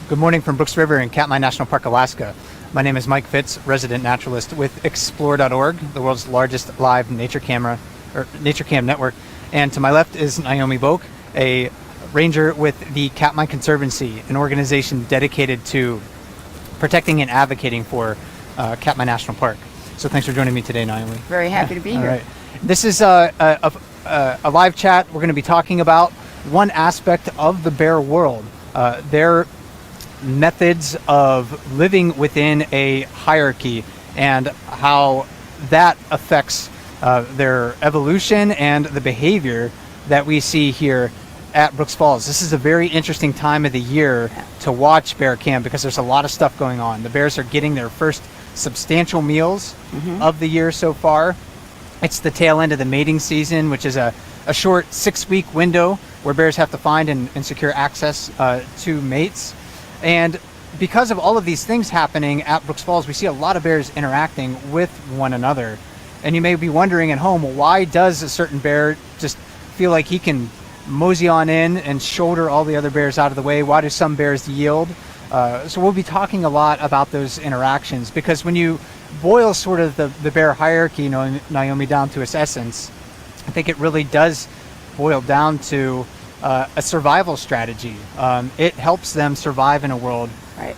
Good morning from Brooks River in Katmai National Park, Alaska. My name is Mike Fitz, resident naturalist with Explore.org, the world's largest live nature cam network. And to my left is Naomi Boak, a ranger with the Katmai Conservancy, an organization dedicated to protecting and advocating for Katmai National Park. So thanks for joining me today, Naomi. Very happy to be here. All right. This is a live chat. We're going to be talking about one aspect of the bear world, their methods of living within a hierarchy and how that affects their evolution and the behavior that we see here at Brooks Falls. This is a very interesting time of the year to watch bear cam because there's a lot of stuff going on. The bears are getting their first substantial meals of the year so far. It's the tail end of the mating season, which is a short 6-week window where bears have to find and secure access to mates. And because of all of these things happening at Brooks Falls, we see a lot of bears interacting with one another. And you may be wondering at home, well, why does a certain bear just feel like he can mosey on in and shoulder all the other bears out of the way? Why do some bears yield? So we'll be talking a lot about those interactions, because when you boil sort of the bear hierarchy, Naomi, down to its essence, I think it really does boil down to a survival strategy. It helps them survive in a world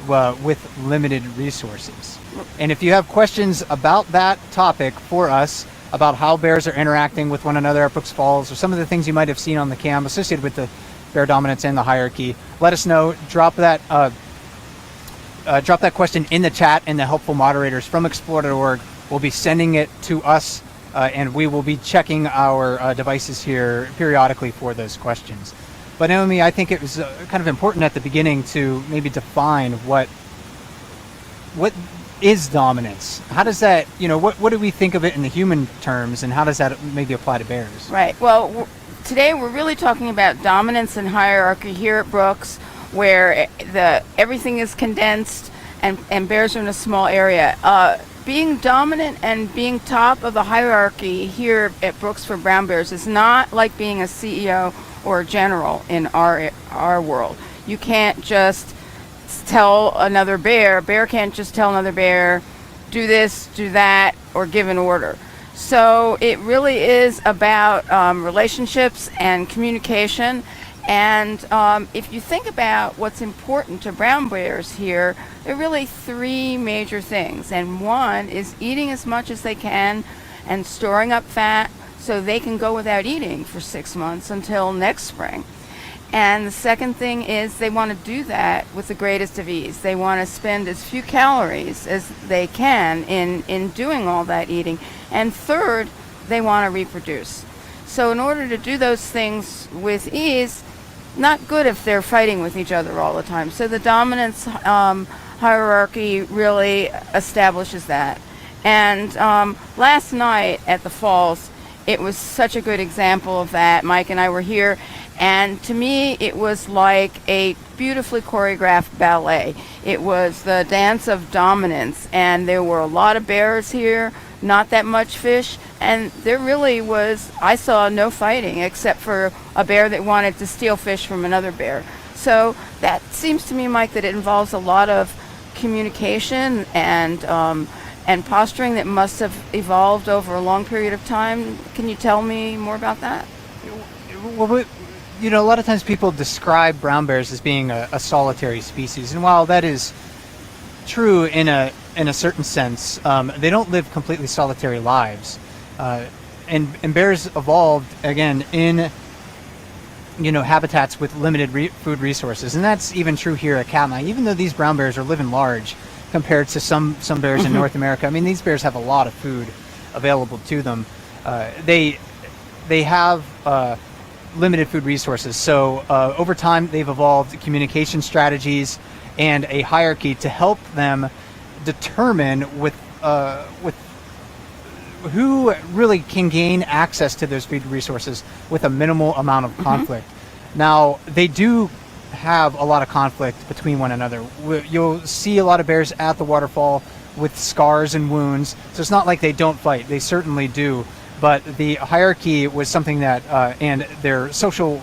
with limited resources. And if you have questions about that topic for us, about how bears are interacting with one another at Brooks Falls, or some of the things you might have seen on the cam associated with the bear dominance and the hierarchy, let us know. Drop that question in the chat, and the helpful moderators from Explore.org will be sending it to us, and we will be checking our devices here periodically for those questions. But Naomi, I think it was kind of important at the beginning to maybe define what is dominance. How does that, what do we think of it in the human terms, and how does that maybe apply to bears? Right. Well, today we're really talking about dominance and hierarchy here at Brooks, where everything is condensed and bears are in a small area. Being dominant and being top of the hierarchy here at Brooks for brown bears is not like being a CEO or a general in our world. You can't just tell another bear can't just tell another bear, do this, do that, or give an order. So it really is about relationships and communication. And if you think about what's important to brown bears here, there are really 3 major things. And one is eating as much as they can and storing up fat so they can go without eating for 6 months until next spring. And the second thing is they want to do that with the greatest of ease. They want to spend as few calories as they can in doing all that eating. And third, they want to reproduce. So in order to do those things with ease, not good if they're fighting with each other all the time. So the dominance hierarchy really establishes that. And last night at the falls, it was such a good example of that. Mike and I were here, and to me it was like a beautifully choreographed ballet. It was the dance of dominance, and there were a lot of bears here, not that much fish, and there really was, I saw no fighting except for a bear that wanted to steal fish from another bear. So that seems to me, Mike, that it involves a lot of communication and posturing that must have evolved over a long period of time. Can you tell me more about that? Well, a lot of times people describe brown bears as being a solitary species, and while that is true in a certain sense, they don't live completely solitary lives. And bears evolved again in habitats with limited food resources, and that's even true here at Katmai. Even though these brown bears are living large compared to some bears in North America, I mean, these bears have a lot of food available to them. They have limited food resources, so over time they've evolved communication strategies and a hierarchy to help them determine with who really can gain access to those food resources with a minimal amount of conflict. Now, they do have a lot of conflict between one another. You'll see a lot of bears at the waterfall with scars and wounds, so it's not like they don't fight. They certainly do, but the hierarchy was something that, and their social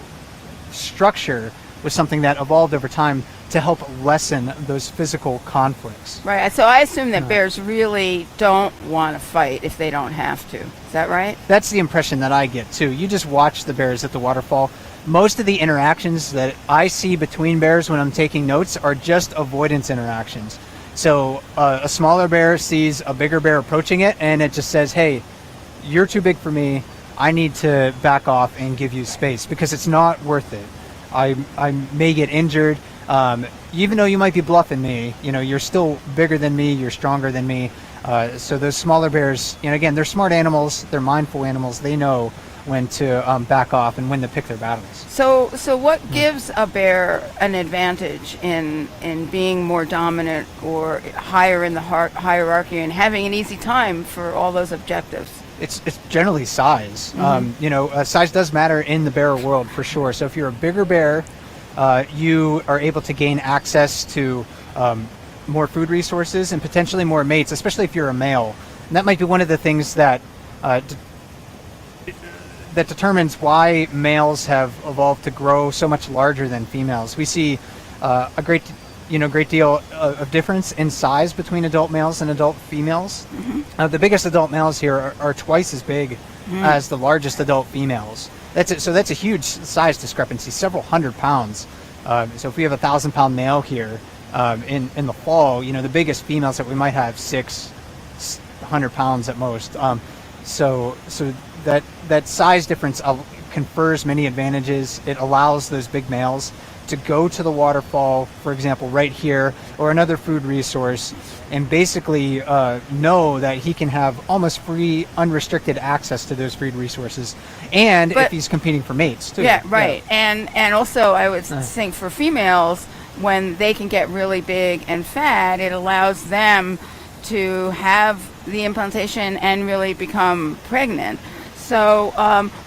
structure was something that evolved over time to help lessen those physical conflicts. Right. So I assume that bears really don't want to fight if they don't have to. Is that right? That's the impression that I get too. You just watch the bears at the waterfall. Most of the interactions that I see between bears when I'm taking notes are just avoidance interactions. So a smaller bear sees a bigger bear approaching it, and it just says, hey, you're too big for me. I need to back off and give you space because it's not worth it. I may get injured. Even though you might be bluffing me, you're still bigger than me, you're stronger than me. So those smaller bears, again, they're smart animals, they're mindful animals. They know when to back off and when to pick their battles. So what gives a bear an advantage in being more dominant or higher in the hierarchy and having an easy time for all those objectives? It's generally size. Size does matter in the bear world for sure. So if you're a bigger bear, you are able to gain access to more food resources and potentially more mates, especially if you're a male. And that might be one of the things that that determines why males have evolved to grow so much larger than females. We see a great deal of difference in size between adult males and adult females. The biggest adult males here are twice as big as the largest adult females. That's it. So that's a huge size discrepancy, several hundred pounds. So if we have 1,000-pound male here in the fall, the biggest females that we might have 600 pounds at most. So that size difference confers many advantages. It allows those big males to go to the waterfall, for example, right here, or another food resource, and basically know that he can have almost free, unrestricted access to those food resources, and if he's competing for mates too. Yeah, right. Yeah. And also, I would think for females, when they can get really big and fat, it allows them to have the implantation and really become pregnant. So,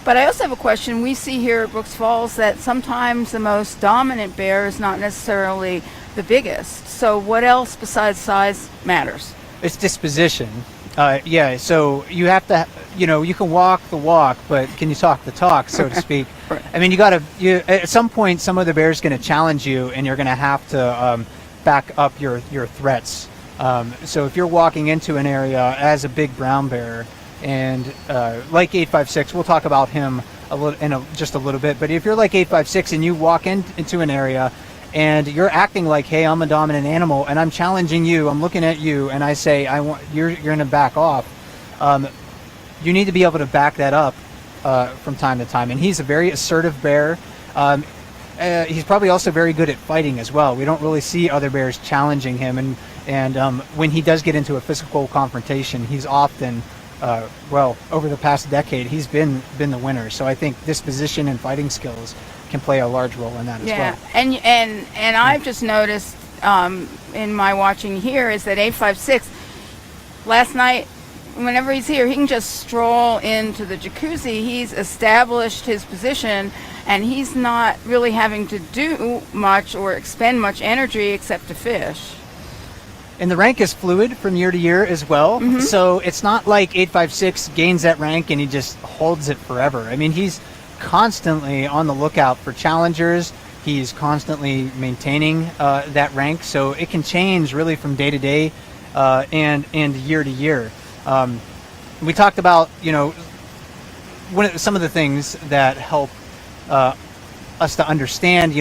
but I also have a question. We see here at Brooks Falls that sometimes the most dominant bear is not necessarily the biggest. So what else besides size matters? It's disposition. So you have to, you can walk the walk, but can you talk the talk, so to speak? Right. I mean, at some point, some other bear's going to challenge you, and you're going to have to back up your threats. So if you're walking into an area as a big brown bear, and like 856, we'll talk about him just a little bit. But if you're like 856 and you walk into an area and you're acting like, hey, I'm a dominant animal, and I'm challenging you, I'm looking at you, and I say, you're going to back off. You need to be able to back that up from time to time. And he's a very assertive bear. He's probably also very good at fighting as well. We don't really see other bears challenging him, and when he does get into a physical confrontation, he's often over the past decade, he's been the winner. So I think disposition and fighting skills can play a large role in that as well. Yeah, and I've just noticed in my watching here is that 856, last night, whenever he's here, he can just stroll into the jacuzzi. He's established his position, and he's not really having to do much or expend much energy except to fish. And the rank is fluid from year to year as well. Mm-hmm. So it's not like 856 gains that rank and he just holds it forever. I mean, he's constantly on the lookout for challengers. He's constantly maintaining that rank. So it can change really from day to day and year to year. We talked about, some of the things that help us to understand,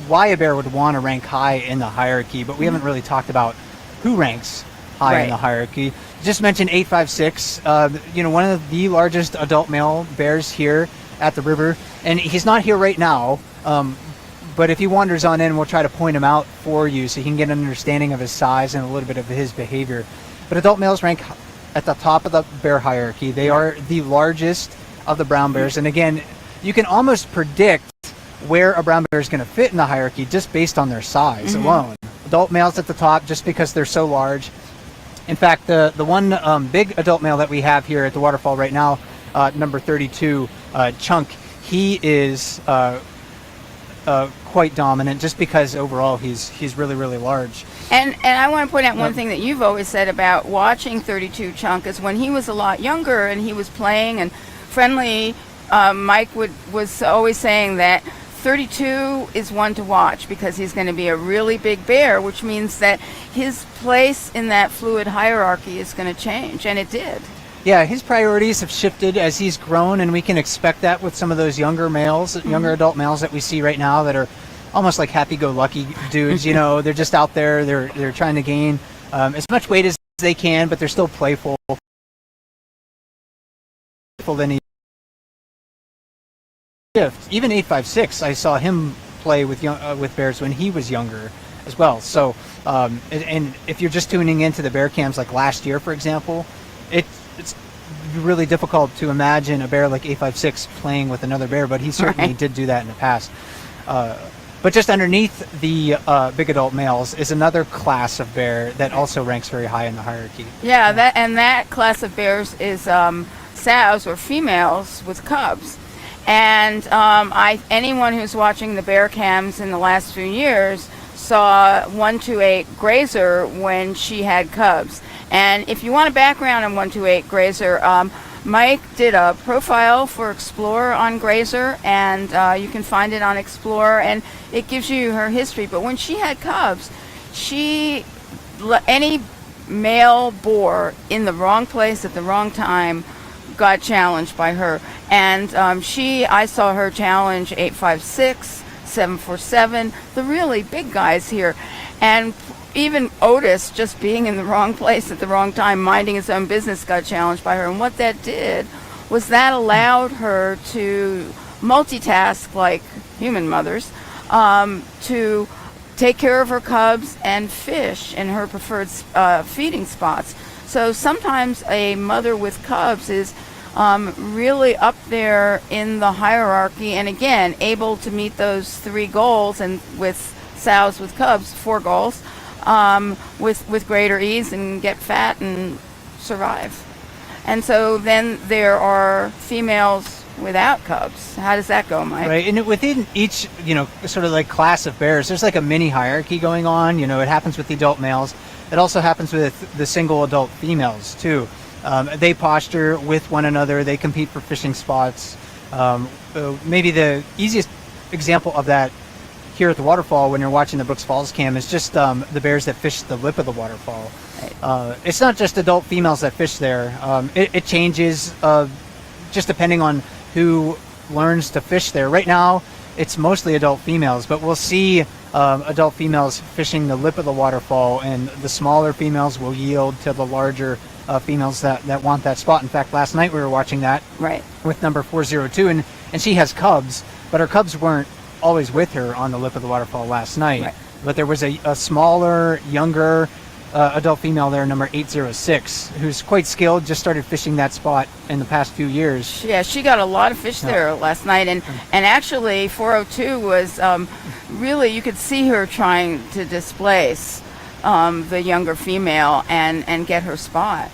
why a bear would want to rank high in the hierarchy, but we haven't really talked about who ranks high in the hierarchy. Just mentioned 856, one of the largest adult male bears here at the river, and he's not here right now, but if he wanders on in, we'll try to point him out for you so you can get an understanding of his size and a little bit of his behavior. But adult males rank at the top of the bear hierarchy. They are the largest of the brown bears, and again, you can almost predict where a brown bear is going to fit in the hierarchy just based on their size alone. Adult males at the top just because they're so large. In fact, the one big adult male that we have here at the waterfall right now, number 32, Chunk, he is quite dominant just because overall he's really, really large. And I want to point out one thing that you've always said about watching 32 Chunk is when he was a lot younger and he was playing and friendly, Mike was always saying that 32 is one to watch because he's going to be a really big bear, which means that his place in that fluid hierarchy is going to change, and it did. Yeah, his priorities have shifted as he's grown, and we can expect that with some of those younger males, younger adult males that we see right now that are almost like happy-go-lucky dudes. You know, they're just out there, they're trying to gain as much weight as they can, but they're still playful. Than he even 856, I saw him play with bears when he was younger as well. So, and if you're just tuning into the bear cams like last year, for example, it's really difficult to imagine a bear like 856 playing with another bear, but he certainly did do that in the past. But just underneath the big adult males is another class of bear that also ranks very high in the hierarchy. Yeah, that class of bears is sows or females with cubs. And anyone who's watching the bear cams in the last few years saw 128 Grazer when she had cubs. And if you want a background on 128 Grazer, Mike did a profile for Explorer on Grazer, and you can find it on Explorer, and it gives you her history. But when she had cubs, any male boar in the wrong place at the wrong time got challenged by her. And I saw her challenge 856, 747, the really big guys here. And even Otis, just being in the wrong place at the wrong time, minding his own business, got challenged by her. And what that did was that allowed her to multitask like human mothers, to take care of her cubs and fish in her preferred feeding spots. So sometimes a mother with cubs is really up there in the hierarchy, and again, able to meet those 3 goals, and with sows with cubs, 4 goals, with greater ease, and get fat and survive. And so then there are females without cubs. How does that go, Mike? Right, and within each, sort of like class of bears, there's like a mini hierarchy going on. It happens with the adult males. It also happens with the single adult females too. They posture with one another. They compete for fishing spots. Maybe the easiest example of that here at the waterfall when you're watching the Brooks Falls cam is just the bears that fish the lip of the waterfall. It's not just adult females that fish there. It changes just depending on who learns to fish there. Right now, it's mostly adult females, but we'll see adult females fishing the lip of the waterfall, and the smaller females will yield to the larger females that want that spot. In fact, last night we were watching that with number 402, and she has cubs, but her cubs weren't always with her on the lip of the waterfall last night. But there was a smaller, younger adult female there, number 806, who's quite skilled, just started fishing that spot in the past few years. Yeah, she got a lot of fish there last night, and actually 402 was really, you could see her trying to displace the younger female and get her spot.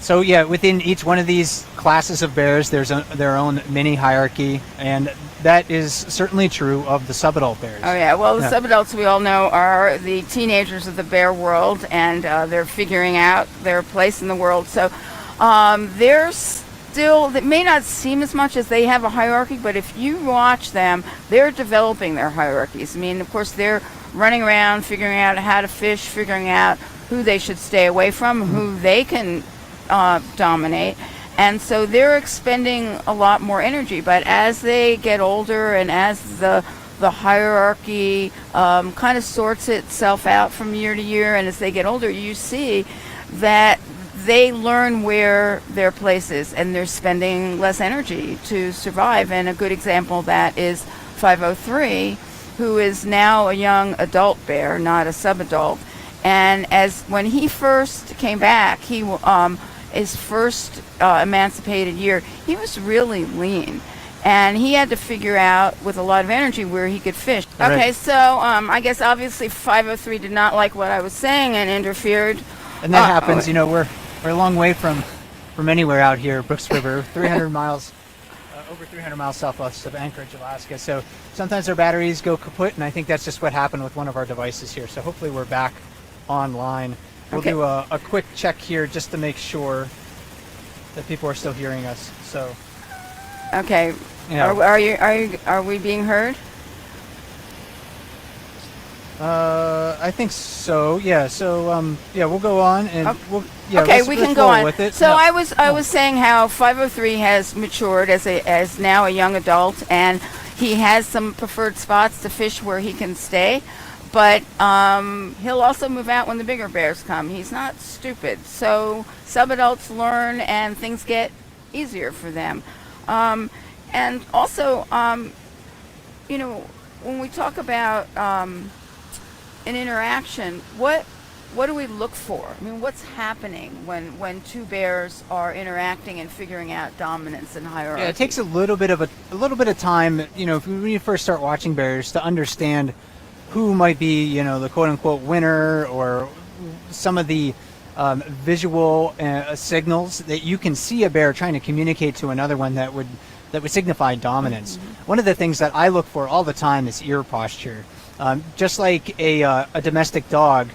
So yeah, within each one of these classes of bears, there's their own mini hierarchy, and that is certainly true of the subadult bears. Oh yeah, well, the subadults, we all know, are the teenagers of the bear world, and they're figuring out their place in the world. So they're still, it may not seem as much as they have a hierarchy, but if you watch them, they're developing their hierarchies. I mean, of course, they're running around figuring out how to fish, figuring out who they should stay away from, who they can dominate, and so they're expending a lot more energy. But as they get older, and as the hierarchy kind of sorts itself out from year to year, and as they get older, you see that they learn where their place is, and they're spending less energy to survive. And a good example of that is 503, who is now a young adult bear, not a subadult. And when he first came back, his first emancipated year, he was really lean, and he had to figure out with a lot of energy where he could fish. Right. Okay, so I guess obviously 503 did not like what I was saying and interfered. And that happens. We're a long way from anywhere out here, Brooks River, 300 miles, over 300 miles southwest of Anchorage, Alaska. So sometimes our batteries go kaput, and I think that's just what happened with one of our devices here. So hopefully we're back online. We'll do a quick check here just to make sure that people are still hearing us. So, okay, Yeah. Are we being heard? I think so. Yeah. So yeah, we'll go on and we'll. Yeah, okay, let's, we let's can go roll on. with it. So Yeah. I was saying how 503 has matured as now a young adult, and he has some preferred spots to fish where he can stay, but he'll also move out when the bigger bears come. He's not stupid, so sub-adults learn and things get easier for them. And also, you know, when we talk about an interaction, what do we look for? I mean, what's happening when two bears are interacting and figuring out dominance and hierarchy? Yeah, it takes a little bit of time, you know, when you first start watching bears to understand who might be, you know, the quote unquote winner, or some of the visual signals that you can see a bear trying to communicate to another one that would signify dominance. Mm-hmm. One of the things that I look for all the time is ear posture. Just like a domestic dog,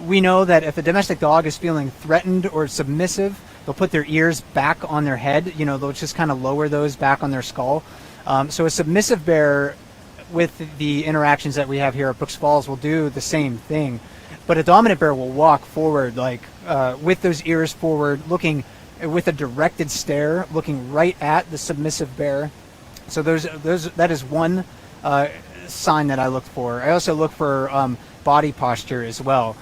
we know that if a domestic dog is feeling threatened or submissive, they'll put their ears back on their head. You know, they'll just kind of lower those back on their skull. So a submissive bear, with the interactions that we have here at Brooks Falls, will do the same thing. But a dominant bear will walk forward, like with those ears forward, looking with a directed stare, looking right at the submissive bear. So that is one sign that I look for. I also look for body posture as well.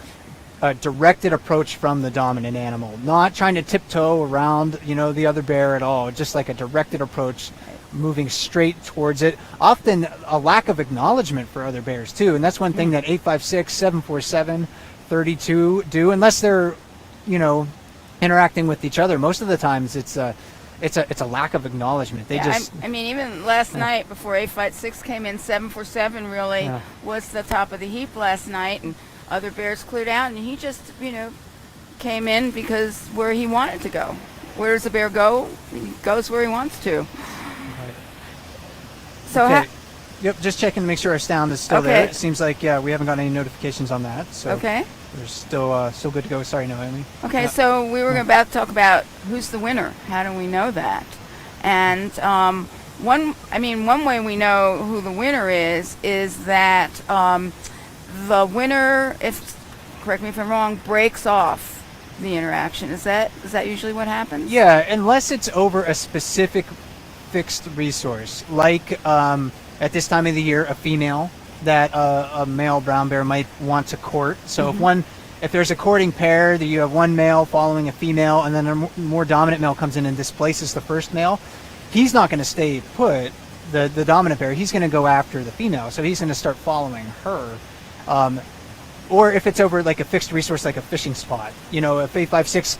A directed approach from the dominant animal, not trying to tiptoe around, you know, the other bear at all. Just like a directed approach, moving straight towards it. Often a lack of acknowledgement for other bears too, and that's one thing that 856, 747, 32 do, unless they're, you know, interacting with each other. Most of the times it's a lack of acknowledgement. They I mean, even last night before 856 came in, 747 really was the top of the heap last night, and other bears cleared out, and he just, you know, came in because where he wanted to go. Where does the bear go? He goes where he wants to. Right. So okay. Yep, just checking to make our sound is still there. Okay. It seems like we haven't got any notifications on that. So okay. We're still good to go. Sorry, Naomi. Okay, so we were about to talk about who's the winner. How do we know that? And one way we know who the winner is that the winner, if, correct me if I'm wrong, breaks off the interaction. Is that usually what happens? Yeah, unless it's over a specific fixed resource, like at this time of the year, a female that a male brown bear might want to court. So if there's a courting pair, that you have one male following a female, and then a more dominant male comes in and displaces the first male, he's not going to stay put, the dominant bear. He's going to go after the female, so he's going to start following her. Or if it's over like a fixed resource, like a fishing spot, you know, if 856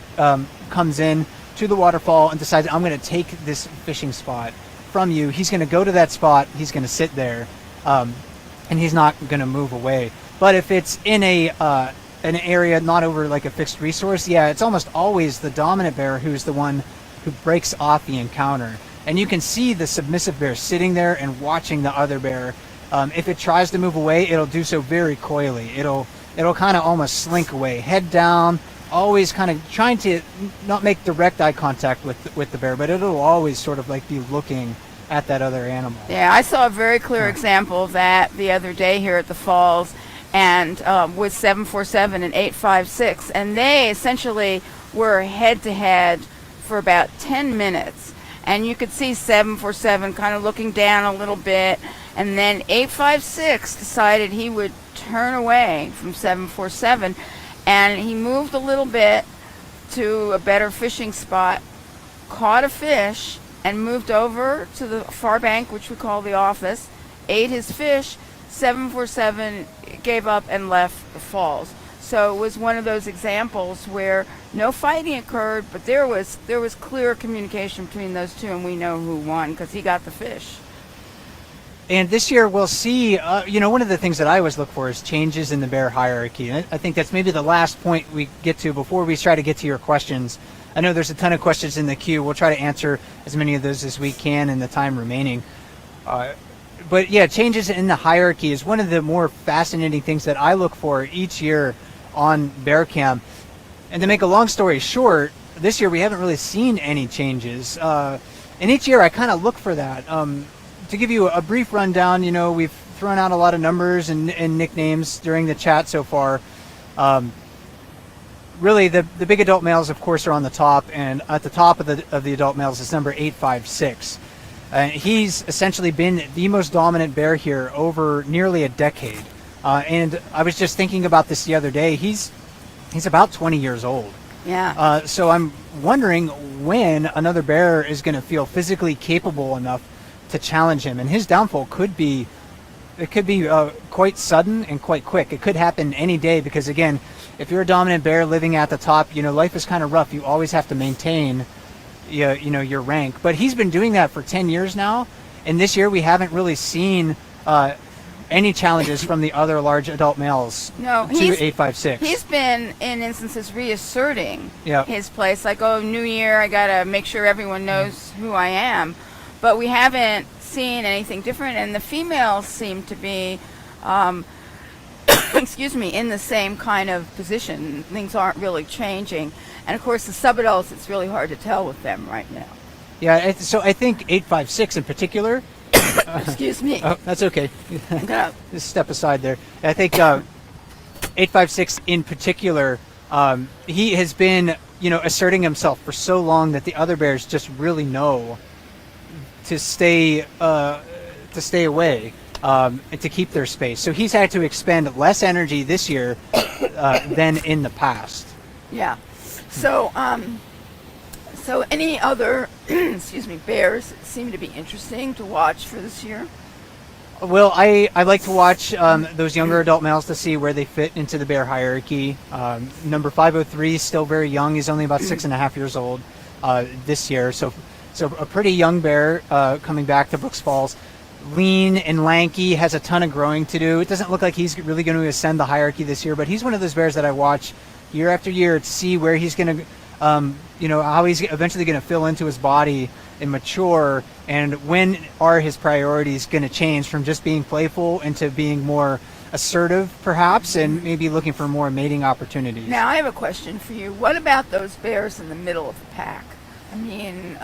comes in to the waterfall and decides, I'm going to take this fishing spot from you, he's going to go to that spot, he's going to sit there, and he's not going to move away. But if it's in an area not over like a fixed resource, yeah, it's almost always the dominant bear who's the one who breaks off the encounter. And you can see the submissive bear sitting there and watching the other bear. If it tries to move away, it'll do so very coyly. It'll kind of almost slink away, head down, always kind of trying to not make direct eye contact with the bear, but it'll always sort of like be looking at that other animal. Yeah, I saw a very clear example of that the other day here at the falls, and with 747 and 856, and they essentially were head to head for about 10 minutes, and you could see 747 kind of looking down a little bit, and then 856 decided he would turn away from 747, and he moved a little bit to a better fishing spot, caught a fish, and moved over to the far bank, which we call the office, ate his fish. 747 gave up and left the falls. So it was one of those examples where no fighting occurred, but there was clear communication between those two, and we know who won because he got the fish. And this year we'll see, one of the things that I always look for is changes in the bear hierarchy. And I think that's maybe the last point we get to before we try to get to your questions. I know there's a ton of questions in the queue. We'll try to answer as many of those as we can in the time remaining. But yeah, changes in the hierarchy is one of the more fascinating things that I look for each year on Bear Cam. And to make a long story short, this year we haven't really seen any changes. And each year I kind of look for that. To give you a brief rundown, we've thrown out a lot of numbers and nicknames during the chat so far. Really, the big adult males, of course, are on the top, and at the top of the adult males is number 856. He's essentially been the most dominant bear here over nearly a decade. And I was just thinking about this the other day. He's about 20 years old. Yeah. So I'm wondering when another bear is going to feel physically capable enough to challenge him, and his downfall could be quite sudden and quite quick. It could happen any day because, again, if you're a dominant bear living at the top, life is kind of rough. You always have to maintain, your rank. But he's been doing that for 10 years now, and this year we haven't really seen any challenges from the other large adult males. No, to 856. He's been in instances reasserting Yeah. his place, like, oh, New Year, I gotta make sure everyone knows who I am. But we haven't seen anything different, and the females seem to be excuse me, in the same kind of position. Things aren't really changing, and of course the subadults, it's really hard to tell with them right now. Yeah, so I think 856 in particular. Excuse me. Oh, that's okay. I'm gonna Just step aside there. I think 856 in particular, he has been, asserting himself for so long that the other bears just really know to stay away. And to keep their space. So he's had to expend less energy this year than in the past. Yeah. So any other excuse me, bears seem to be interesting to watch for this year? Well, I like to watch those younger adult males to see where they fit into the bear hierarchy. Number 503 is still very young. He's only about 6.5 years old this year. So a pretty young bear coming back to Brooks Falls. Lean and lanky, has a ton of growing to do. It doesn't look like he's really going to ascend the hierarchy this year, but he's one of those bears that I watch year after year to see where he's going to, how he's eventually going to fill into his body and mature, and when are his priorities going to change from just being playful into being more assertive, perhaps, and maybe looking for more mating opportunities. Now, I have a question for you. What about those bears in the middle of the pack? I mean,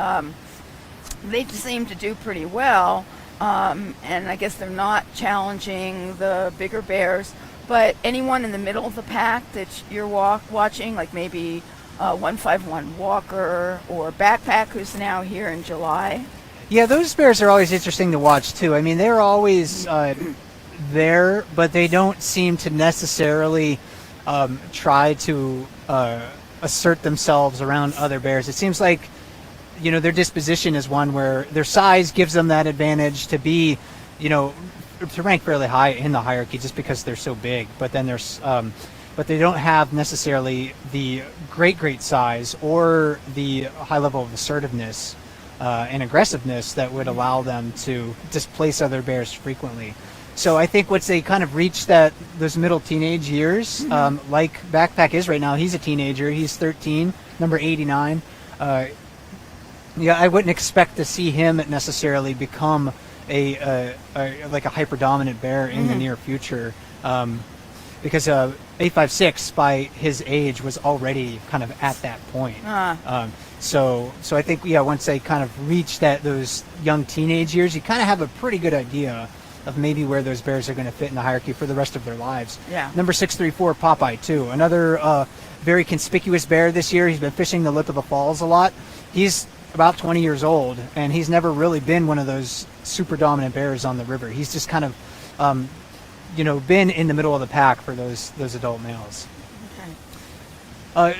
they seem to do pretty well. And I guess they're not challenging the bigger bears, but anyone in the middle of the pack that you're watching, like maybe 151 Walker or Backpack, who's now here in July? Yeah, those bears are always interesting to watch too. I mean, they're always there, but they don't seem to necessarily try to assert themselves around other bears. It seems like their disposition is one where their size gives them that advantage to be, to rank fairly high in the hierarchy just because they're so big. But then but they don't have necessarily the great size or the high level of assertiveness and aggressiveness that would allow them to displace other bears frequently. So I think once they kind of reach those middle teenage years, like Backpack is right now, he's a teenager. He's 13, number 89. Yeah, I wouldn't expect to see him necessarily become a hyper dominant bear in the near future, because 856 by his age was already kind of at that point. So I think once they kind of reach those young teenage years, you kind of have a pretty good idea of maybe where those bears are going to fit in the hierarchy for the rest of their lives. Yeah. Number 634, Popeye too, another very conspicuous bear this year. He's been fishing the lip of the falls a lot. He's about 20 years old, and he's never really been one of those super dominant bears on the river. He's just kind of, been in the middle of the pack for those adult males.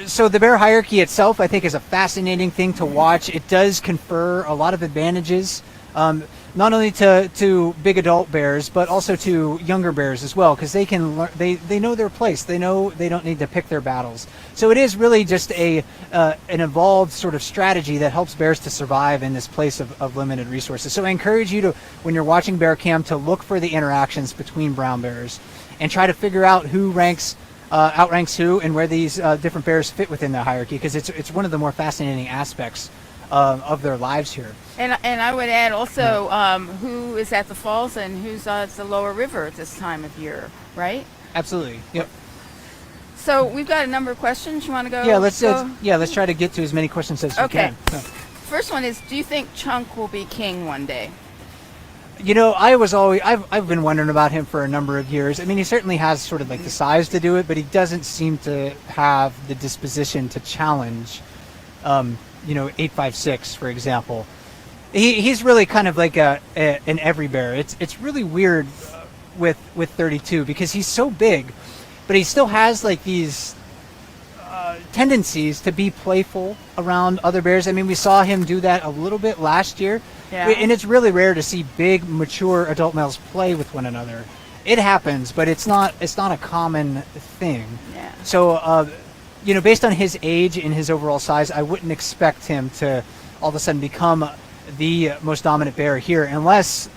So the bear hierarchy itself, I think, is a fascinating thing to watch. It does confer a lot of advantages, not only to big adult bears, but also to younger bears as well, because they can they know their place. They know they don't need to pick their battles. So it is really just an evolved sort of strategy that helps bears to survive in this place of limited resources. So I encourage you to, when you're watching Bear Cam, to look for the interactions between brown bears and try to figure out who outranks who and where these different bears fit within the hierarchy, because it's one of the more fascinating aspects of their lives here. And I would add also who is at the falls and who's at the lower river at this time of year, right? Absolutely. Yep. So we've got a number of questions. You want to go? Yeah, let's try to get to as many questions as we can. First one is, do you think Chunk will be king one day? You know, I've been wondering about him for a number of years. I mean, he certainly has sort of like the size to do it, but he doesn't seem to have the disposition to challenge, 856, for example. He's really kind of like an every bear. It's really weird with 32 because he's so big, but he still has like these tendencies to be playful around other bears. I mean, we saw him do that a little bit last year. Yeah. And it's really rare to see big, mature adult males play with one another. It happens, but it's not a common thing. Yeah. So, based on his age and his overall size, I wouldn't expect him to all of a sudden become the most dominant bear here, unless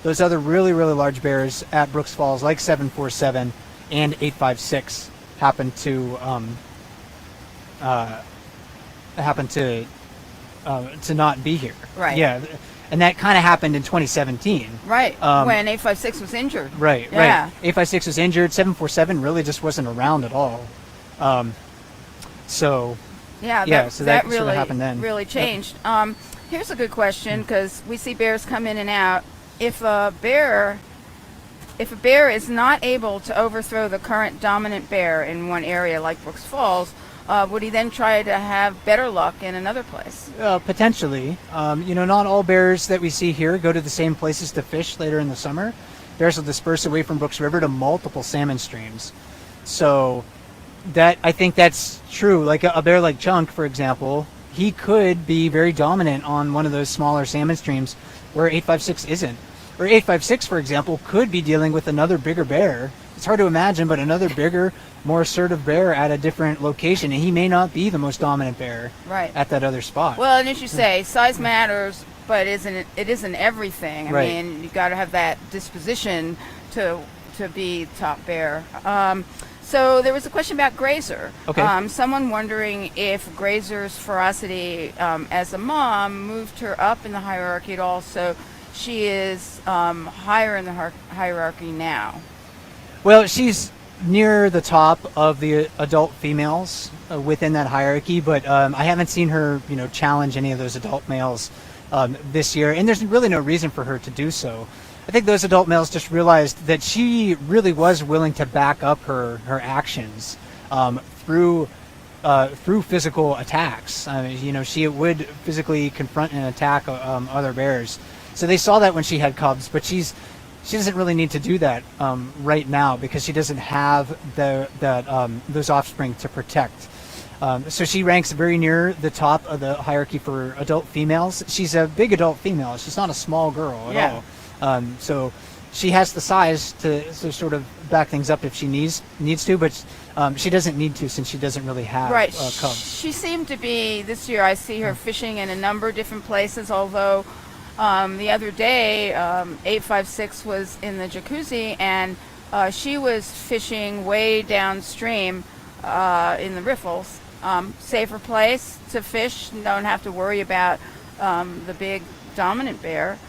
those other really, really large bears at Brooks Falls, like 747 and 856, happen to not be here. Right. Yeah. And that kind of happened in 2017. Right, when 856 was injured. Right, yeah. right. 856 was injured. 747 really just wasn't around at all. So that really sort of happened then. really changed. Yep. Here's a good question, because we see bears come in and out. If a bear is not able to overthrow the current dominant bear in one area like Brooks Falls, would he then try to have better luck in another place? Potentially. Not all bears that we see here go to the same places to fish later in the summer. Bears will disperse away from Brooks River to multiple salmon streams. So I think that's true. Like a bear like Chunk, for example, he could be very dominant on one of those smaller salmon streams where 856 isn't. Or 856, for example, could be dealing with another bigger bear. It's hard to imagine, but another bigger, more assertive bear at a different location, and he may not be the most dominant bear at that other spot. Well, and as you say, size matters, but it isn't everything. I mean, you got to have that disposition to be top bear. So there was a question about Grazer. Okay. Someone wondering if Grazer's ferocity as a mom moved her up in the hierarchy at all, so she is higher in the hierarchy now. Well, she's near the top of the adult females within that hierarchy, but I haven't seen her, challenge any of those adult males this year, and there's really no reason for her to do so. I think those adult males just realized that she really was willing to back up her actions through physical attacks. She would physically confront and attack other bears. So they saw that when she had cubs, but she doesn't really need to do that right now because she doesn't have those offspring to protect. So she ranks very near the top of the hierarchy for adult females. She's a big adult female. She's not a small girl at all. So she has the size to sort of back things up if she needs to, but she doesn't need to since she doesn't really have cubs. She seemed to be, this year I see her fishing in a number of different places, although the other day 856 was in the jacuzzi and she was fishing way downstream in the riffles. Safer place to fish, don't have to worry about the big dominant bear.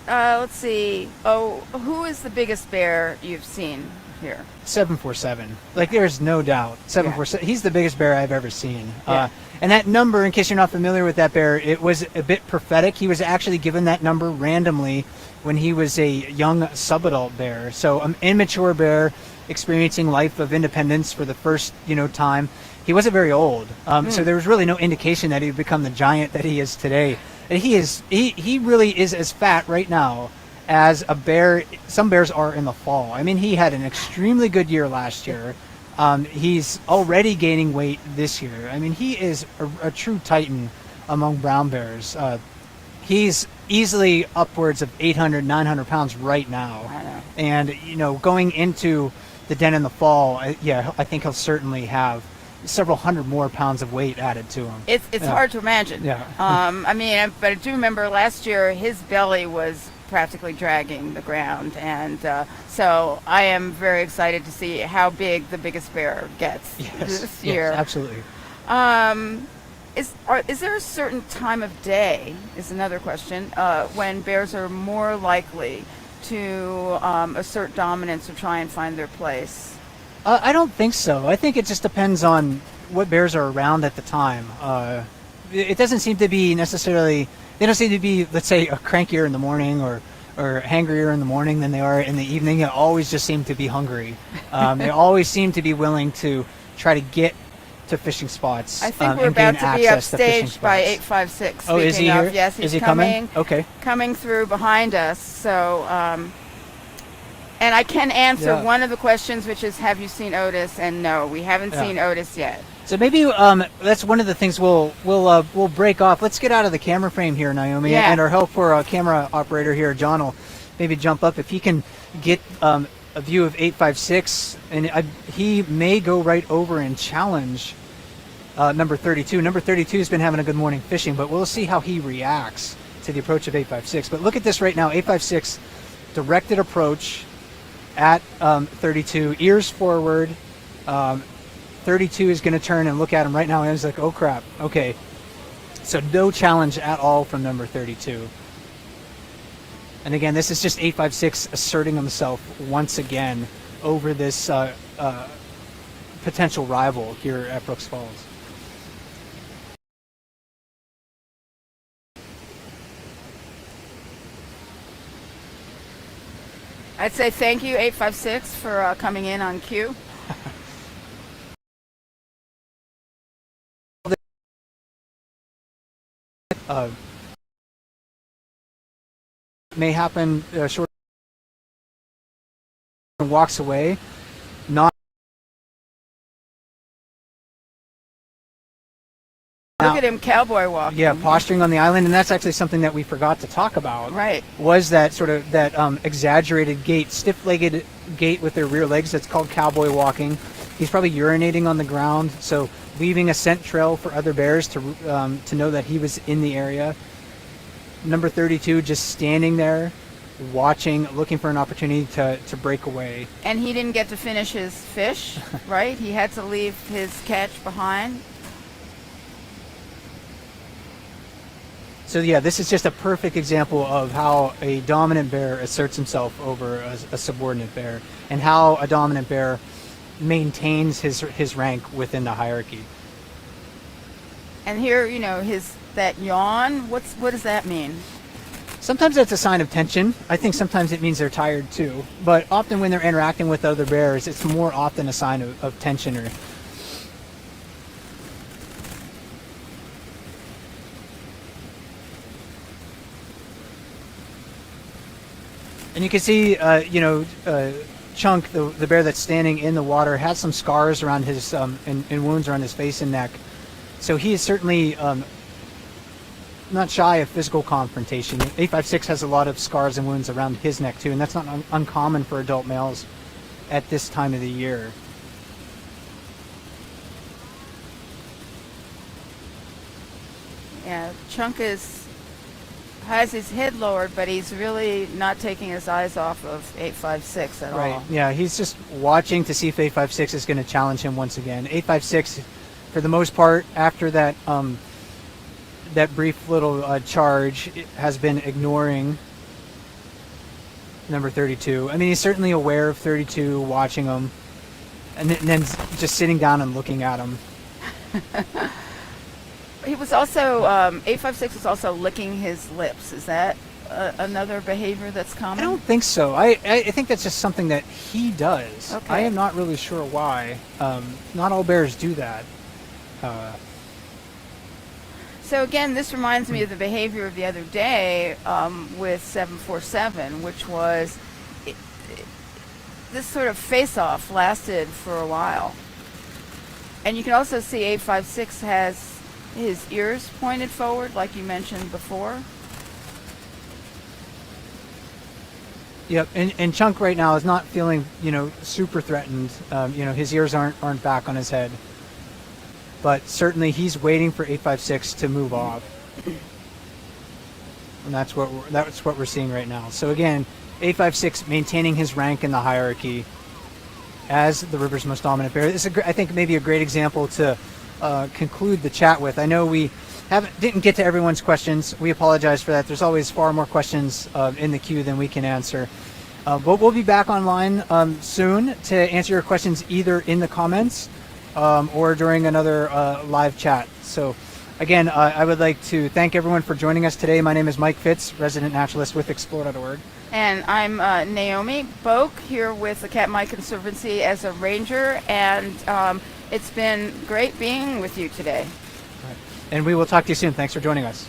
Let's see. Who is the biggest bear you've seen here? 747. Like, there's no doubt. 747. He's the biggest bear I've ever seen. Yeah. And that number, in case you're not familiar with that bear, it was a bit prophetic. He was actually given that number randomly when he was a young subadult bear. So an immature bear experiencing life of independence for the first, time. He wasn't very old. So there was really no indication that he would become the giant that he is today. And he really is as fat right now as a bear. Some bears are in the fall. I mean, he had an extremely good year last year. He's already gaining weight this year. I mean, he is a true titan among brown bears. He's easily upwards of 800, 900 pounds right now. I know. And, going into the den in the fall, I think he'll certainly have several hundred more pounds of weight added to him. It's hard to imagine. Yeah. But I do remember last year his belly was practically dragging the ground, and so I am very excited to see how big the biggest bear gets this year. Yes, absolutely. Is there a certain time of day, is another question, when bears are more likely to assert dominance or try and find their place? I don't think so. I think it just depends on what bears are around at the time. it doesn't seem to be necessarily. They don't seem to be, let's say, crankier in the morning or hangrier in the morning than they are in the evening. They always just seem to be hungry. They always seem to be willing to try to get to fishing spots. I think we're about to be upstaged by 856. Oh, is he here? Yes, he's is he coming? Okay. Coming through behind us. So, and I can answer one of the questions, which is, have you seen Otis? And no, we haven't seen Otis yet. So maybe that's one of the things we'll break off. Let's get out of the camera frame here, Naomi, and our help for camera operator here, John, will maybe jump up if he can get a view of 856, and he may go right over and challenge number 32. Number 32 has been having a good morning fishing, but we'll see how he reacts to the approach of 856. But look at this right now, 856 directed approach at 32, ears forward. 32 is going to turn and look at him right now, and he's like, oh crap, okay. So no challenge at all from number 32. And again, this is just 856 asserting himself once again over this potential rival here at Brooks Falls. I'd say thank you, 856, for coming in on cue. May happen short and walks away, not look at him cowboy walking. Yeah, posturing on the island, and that's actually something that we forgot to talk about. Right. Was that sort of that exaggerated gait, stiff-legged gait with their rear legs? That's called cowboy walking. He's probably urinating on the ground, so leaving a scent trail for other bears to know that he was in the area. Number 32 just standing there, watching, looking for an opportunity to break away. And he didn't get to finish his fish, right? He had to leave his catch behind. So yeah, this is just a perfect example of how a dominant bear asserts himself over a subordinate bear, and how a dominant bear maintains his rank within the hierarchy. And here, that yawn, what does that mean? Sometimes that's a sign of tension. I think sometimes it means they're tired too. But often when they're interacting with other bears, it's more often a sign of tension. And you can see, Chunk, the bear that's standing in the water, has some scars around his and wounds around his face and neck. So he is certainly not shy of physical confrontation. 856 has a lot of scars and wounds around his neck too, and that's not uncommon for adult males at this time of the year. Yeah, Chunk has his head lowered, but he's really not taking his eyes off of 856 at all. Right. Yeah, he's just watching to see if 856 is going to challenge him once again. 856, for the most part, after that that brief little charge, has been ignoring number 32. I mean, he's certainly aware of 32, watching him, and then just sitting down and looking at him. He was also, 856 was also licking his lips. Is that another behavior that's common? I don't think so. I think that's just something that he does. Okay. I am not really sure why. Not all bears do that. So again, this reminds me of the behavior of the other day with 747, which was this sort of face-off lasted for a while. And you can also see 856 has his ears pointed forward, like you mentioned before. Yep, and Chunk right now is not feeling, super threatened. His ears aren't back on his head. But certainly he's waiting for 856 to move off. And that's what we're seeing right now. So again, 856 maintaining his rank in the hierarchy as the river's most dominant bear. This is, I think, maybe a great example to conclude the chat with. I know we didn't get to everyone's questions. We apologize for that. There's always far more questions in the queue than we can answer. But we'll be back online soon to answer your questions either in the comments or during another live chat. So Again, I would like to thank everyone for joining us today. My name is Mike Fitz, resident naturalist with Explore.org. And I'm Naomi Boak here with the Katmai Conservancy as a ranger, and it's been great being with you today. And we will talk to you soon. Thanks for joining us.